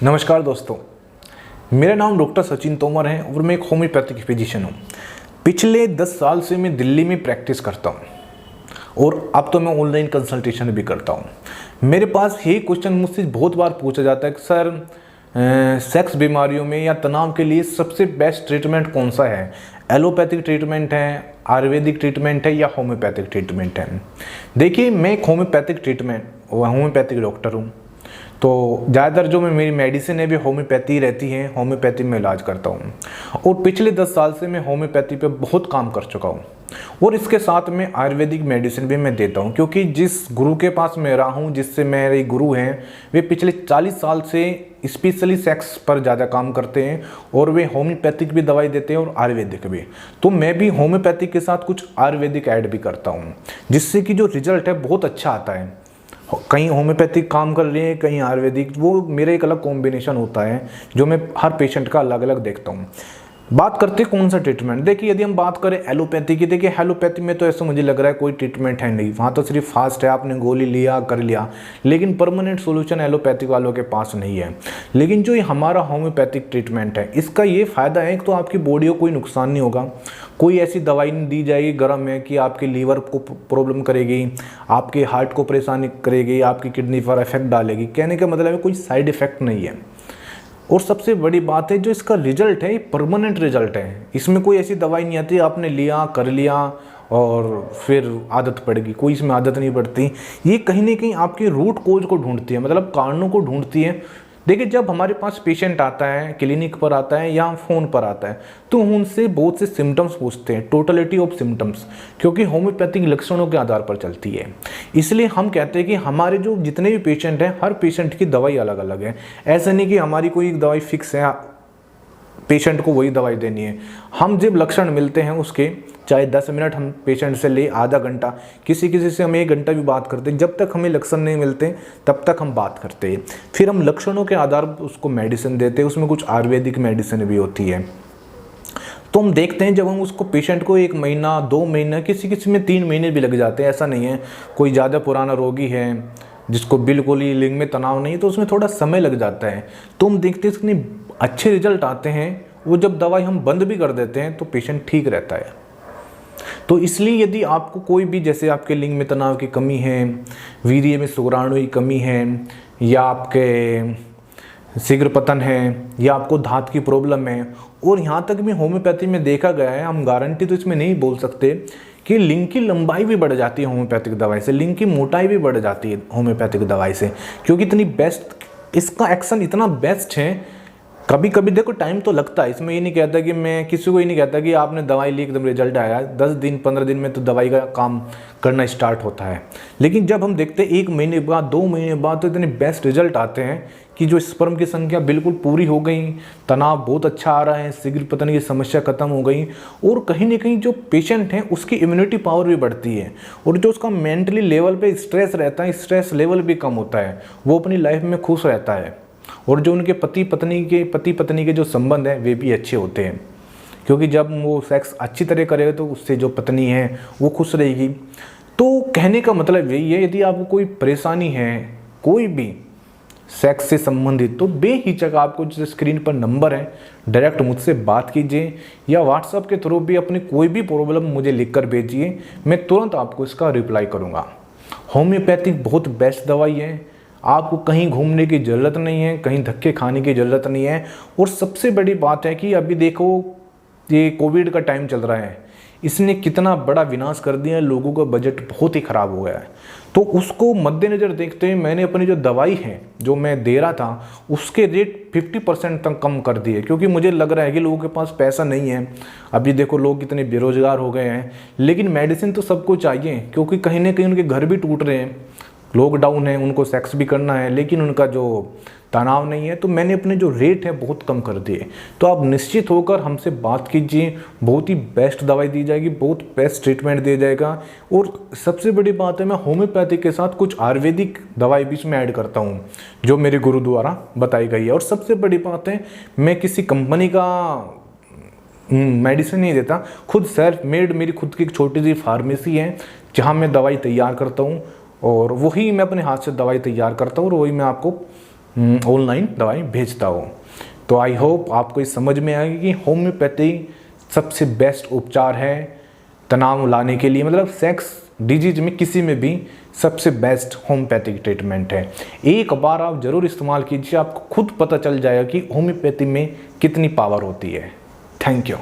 नमस्कार दोस्तों, मेरा नाम डॉक्टर सचिन तोमर है और मैं एक होम्योपैथिक फिजिशियन हूँ। पिछले 10 साल से मैं दिल्ली में प्रैक्टिस करता हूँ और अब तो मैं ऑनलाइन कंसल्टेशन भी करता हूँ। मेरे पास यही क्वेश्चन मुझसे बहुत बार पूछा जाता है कि सर सेक्स बीमारियों में या तनाव के लिए सबसे बेस्ट ट्रीटमेंट कौन सा है? एलोपैथिक ट्रीटमेंट है, आयुर्वेदिक ट्रीटमेंट है या होम्योपैथिक ट्रीटमेंट है? देखिए, मैं एक होम्योपैथिक डॉक्टर हूँ, तो ज़्यादातर जो मेरी मेडिसिन है वो होम्योपैथी रहती है। होम्योपैथी में इलाज करता हूँ और पिछले 10 साल से मैं होम्योपैथी पे बहुत काम कर चुका हूँ और इसके साथ में आयुर्वेदिक मेडिसिन भी मैं देता हूँ, क्योंकि जिस गुरु के पास मैं रहा हूँ, जिससे मेरे गुरु हैं, वे पिछले 40 साल से स्पेशली सेक्स पर ज़्यादा काम करते हैं और वे होम्योपैथिक भी दवाई देते हैं और आयुर्वेदिक भी। तो मैं भी होम्योपैथिक के साथ कुछ आयुर्वेदिक ऐड भी करता हूँ, जिससे कि जो रिजल्ट है बहुत अच्छा आता है। कहीं होम्योपैथिक काम कर रही है, कहीं आयुर्वेदिक, वो मेरा एक अलग कॉम्बिनेशन होता है जो मैं हर पेशेंट का अलग अलग देखता हूँ। बात करते हैं कौन सा ट्रीटमेंट। देखिए, यदि हम बात करें एलोपैथी की, देखिए एलोपैथी में तो ऐसा मुझे लग रहा है कोई ट्रीटमेंट है नहीं, वहाँ तो सिर्फ फास्ट है, आपने गोली लिया कर लिया, लेकिन परमानेंट सोल्यूशन एलोपैथिक वालों के पास नहीं है। लेकिन जो ये हमारा होम्योपैथिक ट्रीटमेंट है, इसका ये फ़ायदा है कि तो आपकी बॉडी को कोई नुकसान नहीं होगा, कोई ऐसी दवाई नहीं दी जाएगी गर्म में कि आपके लीवर को प्रॉब्लम करेगी, आपके हार्ट को परेशानी करेगी, आपकी किडनी पर इफेक्ट डालेगी। कहने का मतलब है कोई साइड इफेक्ट नहीं है। और सबसे बड़ी बात है, जो इसका रिजल्ट है ये परमानेंट रिजल्ट है। इसमें कोई ऐसी दवाई नहीं आती आपने लिया कर लिया और फिर आदत पड़ेगी, कोई इसमें आदत नहीं पड़ती। ये कहीं ना कहीं आपके रूट कोज को ढूंढती है, मतलब कारणों को ढूंढती है। देखिए, जब हमारे पास पेशेंट आता है, क्लिनिक पर आता है या फ़ोन पर आता है, तो उनसे बहुत से सिम्टम्स पूछते हैं, टोटलिटी ऑफ सिम्टम्स, क्योंकि होम्योपैथिक लक्षणों के आधार पर चलती है। इसलिए हम कहते हैं कि हमारे जो जितने भी पेशेंट हैं, हर पेशेंट की दवाई अलग अलग है। ऐसा नहीं कि हमारी कोई दवाई फिक्स है, पेशेंट को वही दवाई देनी है। हम जब लक्षण मिलते हैं उसके, चाहे 10 मिनट हम पेशेंट से ले, आधा घंटा, किसी से हम 1 घंटा भी बात करते हैं, जब तक हमें लक्षण नहीं मिलते तब तक हम बात करते हैं। फिर हम लक्षणों के आधार पर उसको मेडिसिन देते हैं, उसमें कुछ आयुर्वेदिक मेडिसिन भी होती है। तो हम देखते हैं, जब हम उसको पेशेंट को 1 महीना 2 महीना, किसी में 3 महीने भी लग जाते हैं। ऐसा नहीं है, कोई ज़्यादा पुराना रोगी है जिसको बिल्कुल ही लिंग में तनाव नहीं है, तो उसमें थोड़ा समय लग जाता है। तो हम देखते हैं इतने अच्छे रिजल्ट आते हैं। वो जब दवाई हम बंद भी कर देते हैं तो पेशेंट ठीक रहता है। तो इसलिए यदि आपको कोई भी, जैसे आपके लिंग में तनाव की कमी है, वीर्य में शुक्राणु की कमी है, या आपके शीघ्र पतन है, या आपको धात की प्रॉब्लम है, और यहाँ तक भी होम्योपैथी में देखा गया है, हम गारंटी तो इसमें नहीं बोल सकते, कि लिंग की लंबाई भी बढ़ जाती है होम्योपैथिक दवाई से, लिंग की मोटाई भी बढ़ जाती है होम्योपैथिक दवाई से, क्योंकि इतनी बेस्ट, इसका एक्शन इतना बेस्ट है। कभी कभी देखो टाइम तो लगता है इसमें, ये नहीं कहता कि मैं किसी को ये नहीं कहता कि आपने दवाई ली एकदम रिजल्ट आया। 10 दिन 15 दिन में तो दवाई का काम करना स्टार्ट होता है। लेकिन जब हम देखते हैं 1 महीने बाद, 2 महीने बाद, तो इतने बेस्ट रिजल्ट आते हैं कि जो स्पर्म की संख्या बिल्कुल पूरी हो गई, तनाव बहुत अच्छा आ रहा है, शीघ्र पतन की समस्या खत्म हो गई, और कहीं ना कहीं जो पेशेंट है उसकी इम्यूनिटी पावर भी बढ़ती है, और जो उसका मेंटली लेवल पे स्ट्रेस रहता है, स्ट्रेस लेवल भी कम होता है, वो अपनी लाइफ में खुश रहता है, और जो उनके पति पत्नी के जो संबंध हैं वे भी अच्छे होते हैं, क्योंकि जब वो सेक्स अच्छी तरह करेगा तो उससे जो पत्नी है वो खुश रहेगी। तो कहने का मतलब यही है, यदि आपको कोई परेशानी है कोई भी सेक्स से संबंधित, तो बेहिचक आपको जो स्क्रीन पर नंबर है, डायरेक्ट मुझसे बात कीजिए, या व्हाट्सएप के थ्रू भी अपनी कोई भी प्रॉब्लम मुझे लिखकर भेजिए, मैं तुरंत आपको इसका रिप्लाई करूँगा। होम्योपैथिक बहुत बेस्ट दवाई है, आपको कहीं घूमने की ज़रूरत नहीं है, कहीं धक्के खाने की ज़रूरत नहीं है। और सबसे बड़ी बात है कि अभी देखो, ये कोविड का टाइम चल रहा है, इसने कितना बड़ा विनाश कर दिया है, लोगों का बजट बहुत ही ख़राब हो गया है। तो उसको मद्देनज़र देखते हुए मैंने अपनी जो दवाई है जो मैं दे रहा था उसके रेट 50% तक कम कर दिए, क्योंकि मुझे लग रहा है कि लोगों के पास पैसा नहीं है। अभी देखो लोग कितने बेरोजगार हो गए हैं, लेकिन मेडिसिन तो सबको चाहिए, क्योंकि कहीं ना कहीं उनके घर भी टूट रहे हैं, लॉकडाउन है, उनको सेक्स भी करना है, लेकिन उनका जो तनाव नहीं है। तो मैंने अपने जो रेट है बहुत कम कर दिए। तो आप निश्चित होकर हमसे बात कीजिए, बहुत ही बेस्ट दवाई दी जाएगी, बहुत बेस्ट ट्रीटमेंट दिया जाएगा। और सबसे बड़ी बात है, मैं होम्योपैथिक के साथ कुछ आयुर्वेदिक दवाई भी इसमें ऐड करता हूँ जो मेरे गुरु द्वारा बताई गई है। और सबसे बड़ी बात है, मैं किसी कंपनी का मेडिसिन नहीं देता, खुद सेल्फ मेड मेरी खुद की एक छोटी सी फार्मेसी है जहाँ मैं दवाई तैयार करता हूँ, और वही मैं अपने हाथ से दवाई तैयार करता हूँ और वही मैं आपको ऑनलाइन दवाई भेजता हो। तो आई होप आपको ये समझ में आएगी कि होम्योपैथी सबसे बेस्ट उपचार है तनाव लाने के लिए, मतलब सेक्स डिजीज में किसी में भी सबसे बेस्ट होम्योपैथिक ट्रीटमेंट है। एक बार आप ज़रूर इस्तेमाल कीजिए, आपको खुद पता चल जाएगा कि होम्योपैथी में कितनी पावर होती है। Thank you.